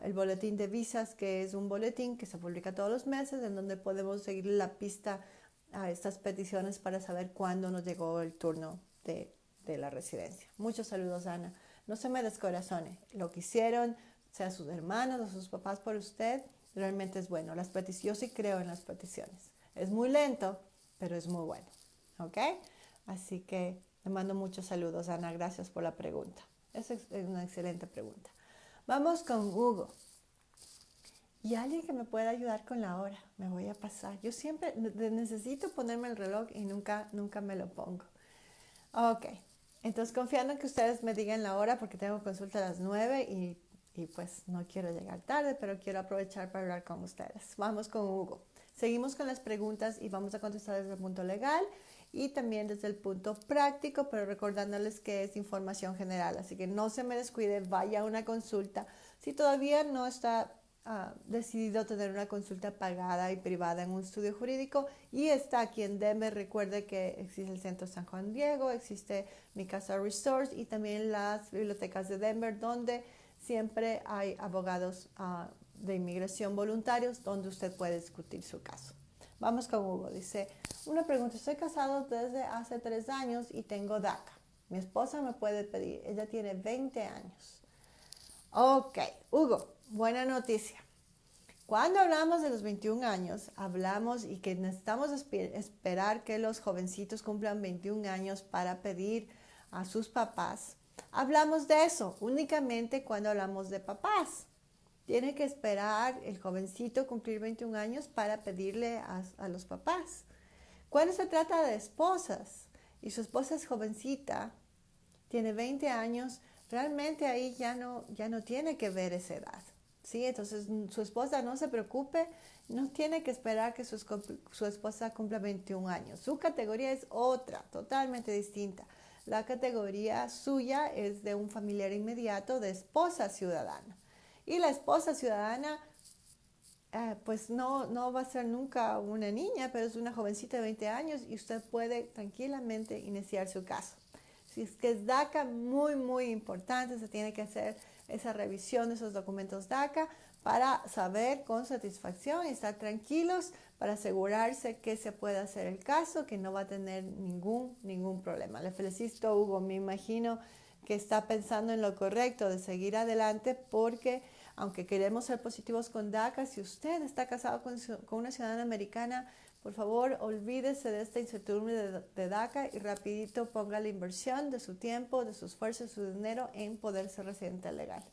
el boletín de visas, que es un boletín que se publica todos los meses, en donde podemos seguir la pista a estas peticiones para saber cuándo nos llegó el turno de la residencia. Muchos saludos, Ana. No se me descorazone. Lo que hicieron, sea sus hermanos o sus papás por usted, realmente es bueno. Yo sí creo en las peticiones. Es muy lento, pero es muy bueno. ¿Ok? Así que le mando muchos saludos, Ana. Gracias por la pregunta. Esa es una excelente pregunta. Vamos con Hugo. Y alguien que me pueda ayudar con la hora. Me voy a pasar. Yo siempre necesito ponerme el reloj y nunca me lo pongo. Ok. Entonces, confiando en que ustedes me digan la hora, porque tengo consulta a las 9 y pues no quiero llegar tarde, pero quiero aprovechar para hablar con ustedes. Vamos con Hugo. Seguimos con las preguntas y vamos a contestar desde el punto legal y también desde el punto práctico, pero recordándoles que es información general. Así que no se me descuide, vaya a una consulta. Si todavía no está decidido tener una consulta pagada y privada en un estudio jurídico y está aquí en Denver, recuerde que existe el Centro San Juan Diego, existe Mi Casa Resource y también las bibliotecas de Denver, donde siempre hay abogados de inmigración voluntarios donde usted puede discutir su caso. Vamos con Hugo. Dice, una pregunta, estoy casado desde hace 3 años y tengo DACA. Mi esposa me puede pedir, ella tiene 20 años. Ok, Hugo, buena noticia. Cuando hablamos de los 21 años, hablamos y que necesitamos esperar que los jovencitos cumplan 21 años para pedir a sus papás. Hablamos de eso únicamente cuando hablamos de papás. Tiene que esperar el jovencito cumplir 21 años para pedirle a los papás. Cuando se trata de esposas y su esposa es jovencita, tiene 20 años, realmente ahí ya no tiene que ver esa edad. ¿Sí? Entonces su esposa no se preocupe, no tiene que esperar que su esposa cumpla 21 años. Su categoría es otra, totalmente distinta. La categoría suya es de un familiar inmediato de esposa ciudadana. Y la esposa ciudadana pues no va a ser nunca una niña, pero es una jovencita de 20 años y usted puede tranquilamente iniciar su caso. Si es que es DACA, muy importante, se tiene que hacer esa revisión de esos documentos DACA para saber con satisfacción y estar tranquilos para asegurarse que se puede hacer el caso, que no va a tener ningún problema. Le felicito, Hugo, me imagino que está pensando en lo correcto de seguir adelante porque aunque queremos ser positivos con DACA, si usted está casado con una ciudadana americana, por favor, olvídese de esta incertidumbre de DACA y rapidito ponga la inversión de su tiempo, de su esfuerzo, de su dinero en poder ser residente legal,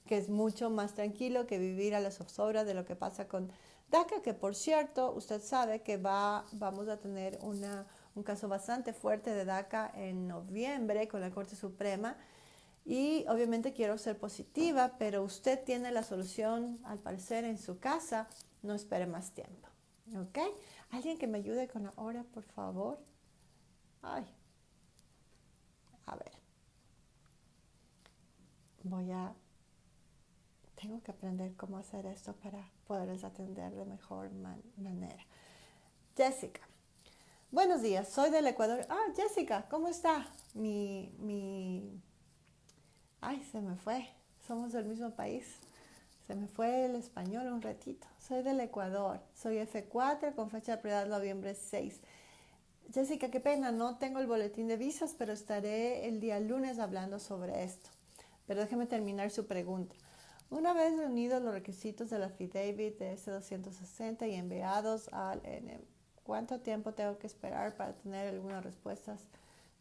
que es mucho más tranquilo que vivir a la zozobra de lo que pasa con DACA, que por cierto, usted sabe que vamos a tener un caso bastante fuerte de DACA en noviembre con la Corte Suprema. Y obviamente quiero ser positiva, pero usted tiene la solución, al parecer, en su casa. No espere más tiempo. ¿Ok? ¿Alguien que me ayude con la hora, por favor? Ay. A ver. Tengo que aprender cómo hacer esto para poderles atender de mejor manera. Jessica. Buenos días, soy del Ecuador. Jessica, ¿cómo está? Ay, se me fue. Somos del mismo país. Se me fue el español un ratito. Soy del Ecuador. Soy F4 con fecha de prioridad noviembre 6. Jessica, qué pena, no tengo el boletín de visas, pero estaré el día lunes hablando sobre esto. Pero déjeme terminar su pregunta. Una vez reunidos los requisitos del affidavit de S-260 y enviados al N, ¿cuánto tiempo tengo que esperar para tener algunas respuestas?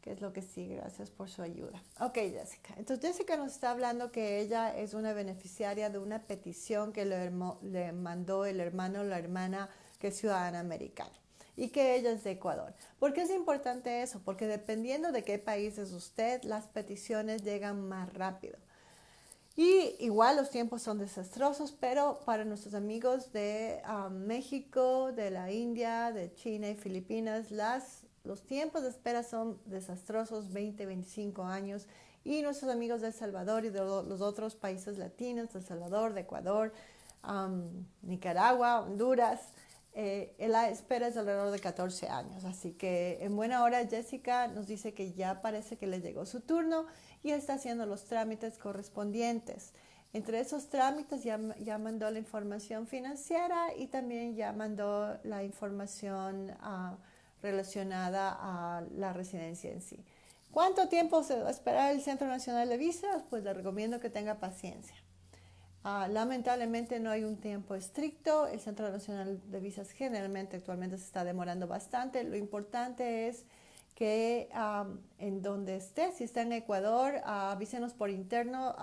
¿Qué es lo que sí? Gracias por su ayuda. Ok, Jessica. Entonces, Jessica nos está hablando que ella es una beneficiaria de una petición que le mandó el hermano o la hermana que es ciudadana americana y que ella es de Ecuador. ¿Por qué es importante eso? Porque dependiendo de qué país es usted, las peticiones llegan más rápido. Y igual los tiempos son desastrosos, pero para nuestros amigos de México, de la India, de China y Filipinas, los tiempos de espera son desastrosos, 20, 25 años. Y nuestros amigos de El Salvador y de los otros países latinos, de El Salvador, de Ecuador, Nicaragua, Honduras, la espera es alrededor de 14 años. Así que en buena hora Jessica nos dice que ya parece que le llegó su turno y está haciendo los trámites correspondientes. Entre esos trámites ya mandó la información financiera y también ya mandó la información relacionada a la residencia en sí. ¿Cuánto tiempo se va a esperar el Centro Nacional de Visas? Pues le recomiendo que tenga paciencia. Lamentablemente no hay un tiempo estricto. El Centro Nacional de Visas generalmente actualmente se está demorando bastante. Lo importante es que en donde esté, si está en Ecuador, avísenos por interno.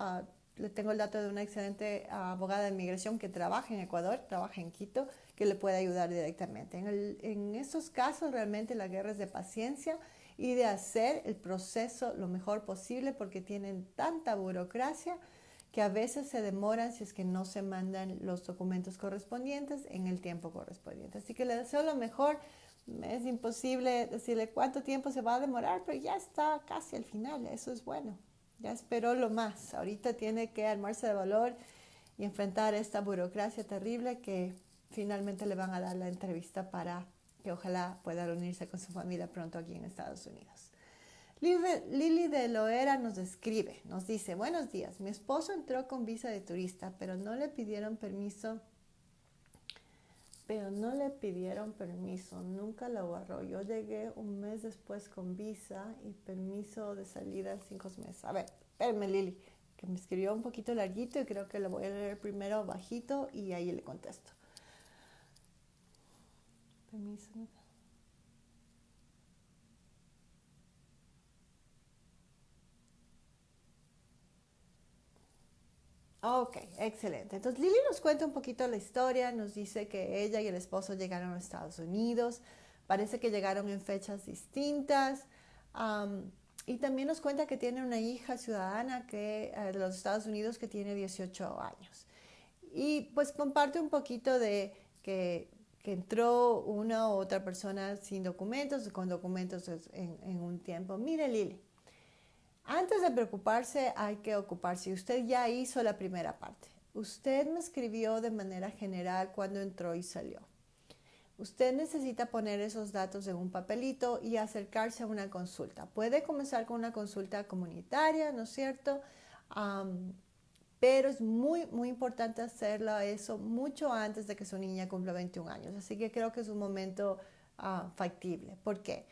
Le tengo el dato de una excelente abogada de inmigración que trabaja en Ecuador, trabaja en Quito, que le puede ayudar directamente. En estos casos realmente la guerra es de paciencia y de hacer el proceso lo mejor posible porque tienen tanta burocracia que a veces se demoran si es que no se mandan los documentos correspondientes en el tiempo correspondiente. Así que le deseo lo mejor. Es imposible decirle cuánto tiempo se va a demorar, pero ya está casi al final, eso es bueno. Ya esperó lo más. Ahorita tiene que armarse de valor y enfrentar esta burocracia terrible que finalmente le van a dar la entrevista para que ojalá pueda reunirse con su familia pronto aquí en Estados Unidos. Lili de Loera nos escribe, nos dice, buenos días, mi esposo entró con visa de turista, pero no le pidieron permiso, nunca lo agarró. Yo llegué un mes después con visa y permiso de salida en 5 meses. A ver, espérame Lili, que me escribió un poquito larguito y creo que lo voy a leer primero bajito y ahí le contesto. Permiso. Ok, excelente. Entonces Lili nos cuenta un poquito la historia, nos dice que ella y el esposo llegaron a Estados Unidos, parece que llegaron en fechas distintas y también nos cuenta que tiene una hija ciudadana de los Estados Unidos que tiene 18 años. Y pues comparte un poquito de que entró una u otra persona sin documentos, con documentos en un tiempo. Mire Lili. Antes de preocuparse hay que ocuparse. Usted ya hizo la primera parte. Usted me escribió de manera general cuando entró y salió. Usted necesita poner esos datos en un papelito y acercarse a una consulta. Puede comenzar con una consulta comunitaria, ¿no es cierto? Pero es muy, muy importante hacerlo eso mucho antes de que su niña cumpla 21 años. Así que creo que es un momento factible. ¿Por qué?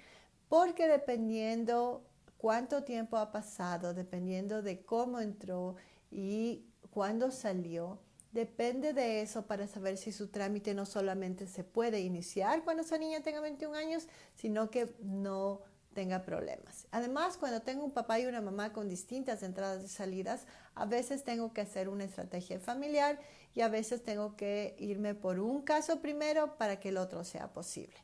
Porque dependiendo cuánto tiempo ha pasado, dependiendo de cómo entró y cuándo salió, depende de eso para saber si su trámite no solamente se puede iniciar cuando esa niña tenga 21 años, sino que no tenga problemas. Además, cuando tengo un papá y una mamá con distintas entradas y salidas, a veces tengo que hacer una estrategia familiar y a veces tengo que irme por un caso primero para que el otro sea posible.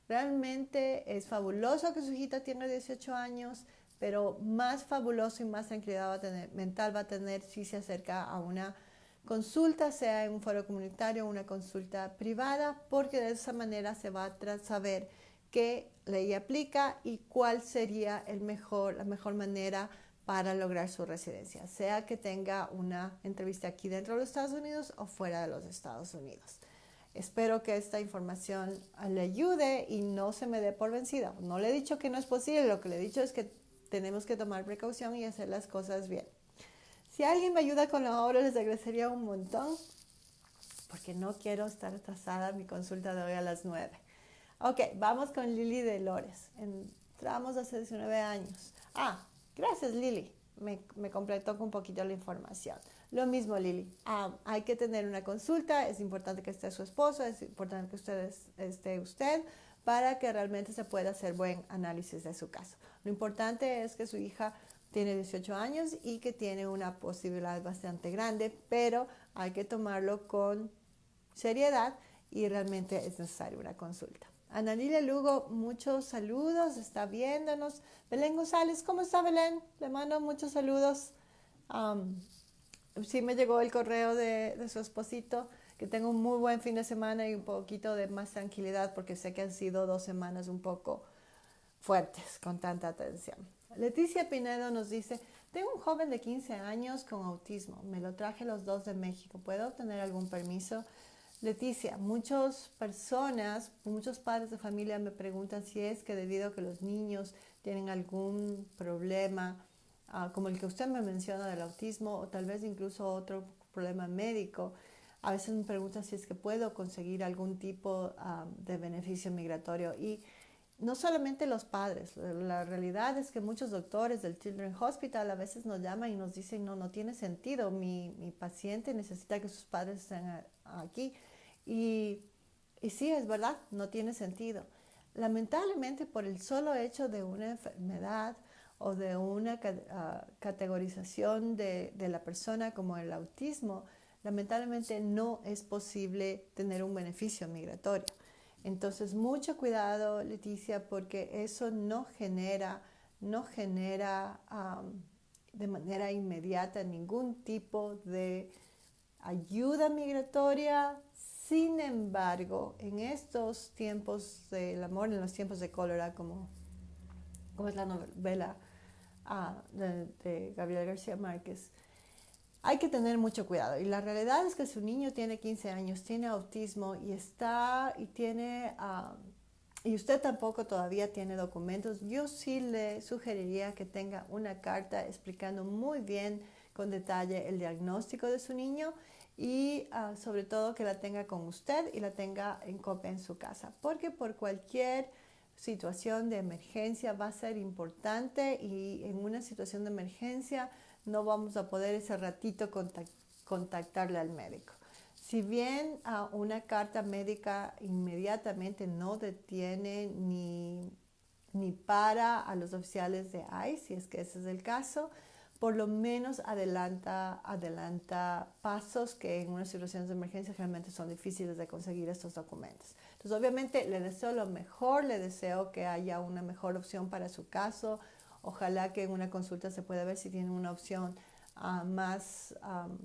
Realmente es fabuloso que su hijita tenga 18 años, pero más fabuloso y más tranquilidad mental va a tener si se acerca a una consulta, sea en un foro comunitario o una consulta privada, porque de esa manera se va a saber qué ley aplica y cuál sería la mejor manera para lograr su residencia, sea que tenga una entrevista aquí dentro de los Estados Unidos o fuera de los Estados Unidos. Espero que esta información le ayude y no se me dé por vencida. No le he dicho que no es posible, lo que le he dicho es que tenemos que tomar precaución y hacer las cosas bien. Si alguien me ayuda con la hora, les agradecería un montón, porque no quiero estar atrasada en mi consulta de hoy a las 9. Ok, vamos con Lili de Lores. Entramos hace 19 años. Gracias Lili. me completó con un poquito la información. Lo mismo, Lili, hay que tener una consulta, es importante que esté su esposo, es importante que esté usted para que realmente se pueda hacer buen análisis de su caso. Lo importante es que su hija tiene 18 años y que tiene una posibilidad bastante grande, pero hay que tomarlo con seriedad y realmente es necesaria una consulta. Ana Lilia Lugo, muchos saludos, está viéndonos. Belén González, ¿cómo está Belén? Le mando muchos saludos. Sí me llegó el correo de su esposito, que tenga un muy buen fin de semana y un poquito de más tranquilidad porque sé que han sido 2 semanas un poco fuertes con tanta atención. Leticia Pinedo nos dice, tengo un joven de 15 años con autismo, me lo traje los dos de México, ¿puedo obtener algún permiso? Leticia, muchos padres de familia me preguntan si es que debido a que los niños tienen algún problema, como el que usted me menciona del autismo, o tal vez incluso otro problema médico, a veces me preguntan si es que puedo conseguir algún tipo de beneficio migratorio. Y no solamente los padres, la realidad es que muchos doctores del Children's Hospital a veces nos llaman y nos dicen, no tiene sentido, mi paciente necesita que sus padres estén aquí. Y sí, es verdad, no tiene sentido. Lamentablemente, por el solo hecho de una enfermedad o de una categorización de la persona como el autismo, lamentablemente no es posible tener un beneficio migratorio. Entonces, mucho cuidado, Leticia, porque eso no genera de manera inmediata ningún tipo de ayuda migratoria. Sin embargo, en estos tiempos del amor, en los tiempos de cólera, como es la novela de Gabriel García Márquez, hay que tener mucho cuidado. Y la realidad es que su niño tiene 15 años, tiene autismo y y usted tampoco todavía tiene documentos. Yo sí le sugeriría que tenga una carta explicando muy bien, con detalle, el diagnóstico de su niño y sobre todo que la tenga con usted y la tenga en copia en su casa, porque por cualquier situación de emergencia va a ser importante y en una situación de emergencia no vamos a poder ese ratito contactarle al médico. Si bien una carta médica inmediatamente no detiene ni para a los oficiales de ICE, si es que ese es el caso, por lo menos adelanta pasos que en unas situaciones de emergencia realmente son difíciles de conseguir estos documentos. Entonces, obviamente, le deseo lo mejor, le deseo que haya una mejor opción para su caso. Ojalá que en una consulta se pueda ver si tiene una opción más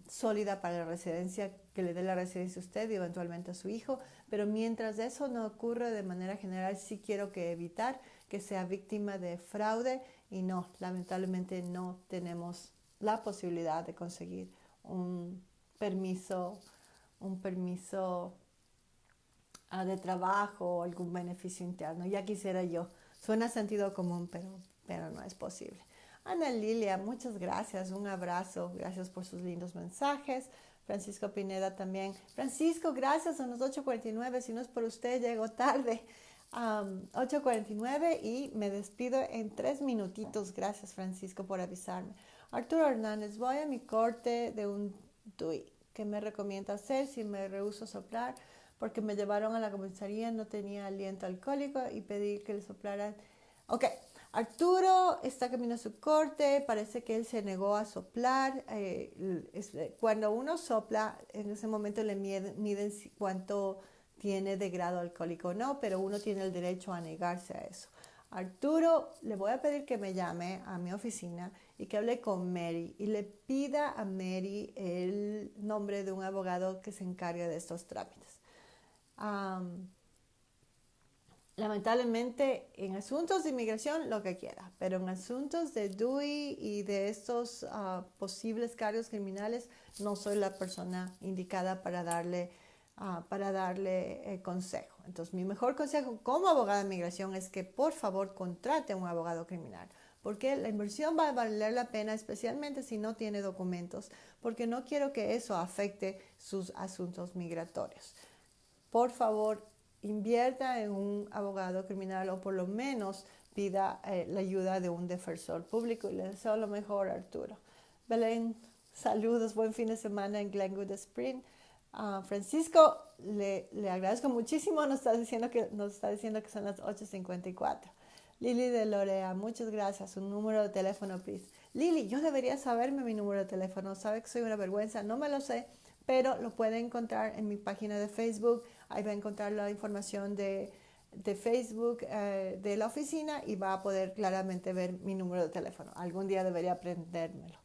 sólida para la residencia, que le dé la residencia a usted y eventualmente a su hijo. Pero mientras eso no ocurre de manera general, sí quiero que evitar que sea víctima de fraude y no, lamentablemente no tenemos la posibilidad de conseguir un permiso de trabajo o algún beneficio interno. Ya quisiera yo. Suena sentido común, pero no es posible. Ana Lilia, muchas gracias. Un abrazo. Gracias por sus lindos mensajes. Francisco Pineda también. Francisco, gracias. Son las 8:49. Si no es por usted, llego tarde. 8:49 y me despido en 3 minutitos. Gracias, Francisco, por avisarme. Arturo Hernández, voy a mi corte de un DUI. ¿Qué me recomienda hacer si me rehúso a soplar? Porque me llevaron a la comisaría, no tenía aliento alcohólico y pedí que le soplaran. Ok, Arturo está camino a su corte, parece que él se negó a soplar. Cuando uno sopla, en ese momento le miden cuánto tiene de grado alcohólico o no, pero uno tiene el derecho a negarse a eso. Arturo, le voy a pedir que me llame a mi oficina y que hable con Mary y le pida a Mary el nombre de un abogado que se encargue de estos trámites. Lamentablemente en asuntos de inmigración lo que quiera, pero en asuntos de DUI y de estos posibles cargos criminales no soy la persona indicada para darle consejo. Entonces mi mejor consejo como abogada de inmigración es que por favor contrate a un abogado criminal, porque la inversión va a valer la pena, especialmente si no tiene documentos, porque no quiero que eso afecte sus asuntos migratorios. Por favor, invierta en un abogado criminal o por lo menos pida la ayuda de un defensor público. Y le deseo lo mejor, Arturo. Belén, saludos, buen fin de semana en Glenwood Spring. Francisco, le agradezco muchísimo, nos está diciendo que son las 8:54. Lili de Lorea, muchas gracias. Un número de teléfono, please. Lili, yo debería saberme mi número de teléfono. Sabe que soy una vergüenza, no me lo sé, pero lo puede encontrar en mi página de Facebook. Ahí va a encontrar la información de Facebook de la oficina y va a poder claramente ver mi número de teléfono. Algún día debería aprendérmelo.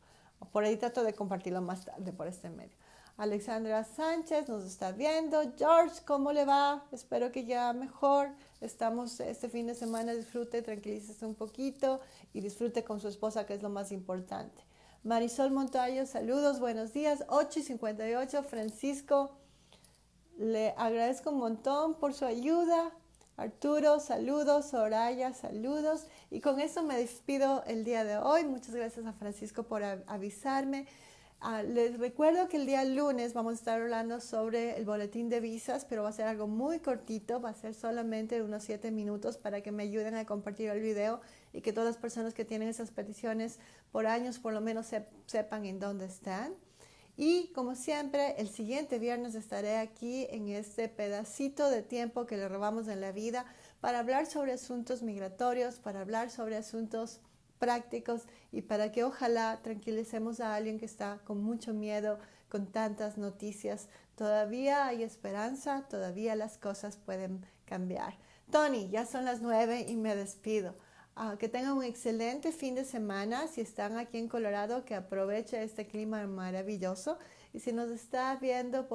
Por ahí trato de compartirlo más tarde por este medio. Alexandra Sánchez nos está viendo. George, ¿cómo le va? Espero que ya mejor. Estamos este fin de semana, disfrute, tranquilícese un poquito y disfrute con su esposa, que es lo más importante. Marisol Montayo, saludos, buenos días. 8:58. Francisco, le agradezco un montón por su ayuda. Arturo, saludos. Soraya, saludos. Y con eso me despido el día de hoy. Muchas gracias a Francisco por avisarme. Les recuerdo que el día lunes vamos a estar hablando sobre el boletín de visas, pero va a ser algo muy cortito, va a ser solamente unos 7 minutos para que me ayuden a compartir el video y que todas las personas que tienen esas peticiones por años por lo menos sepan en dónde están. Y como siempre, el siguiente viernes estaré aquí en este pedacito de tiempo que le robamos en la vida para hablar sobre asuntos migratorios, para hablar sobre asuntos prácticos y para que ojalá tranquilicemos a alguien que está con mucho miedo, con tantas noticias. Todavía hay esperanza, todavía las cosas pueden cambiar. Tony, ya son las 9 y me despido. Que tengan un excelente fin de semana. Si están aquí en Colorado, que aproveche este clima maravilloso. Y si nos está viendo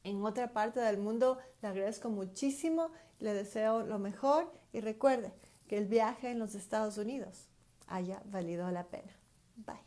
en otra parte del mundo, le agradezco muchísimo, le deseo lo mejor y recuerde que el viaje en los Estados Unidos haya valido la pena. Bye.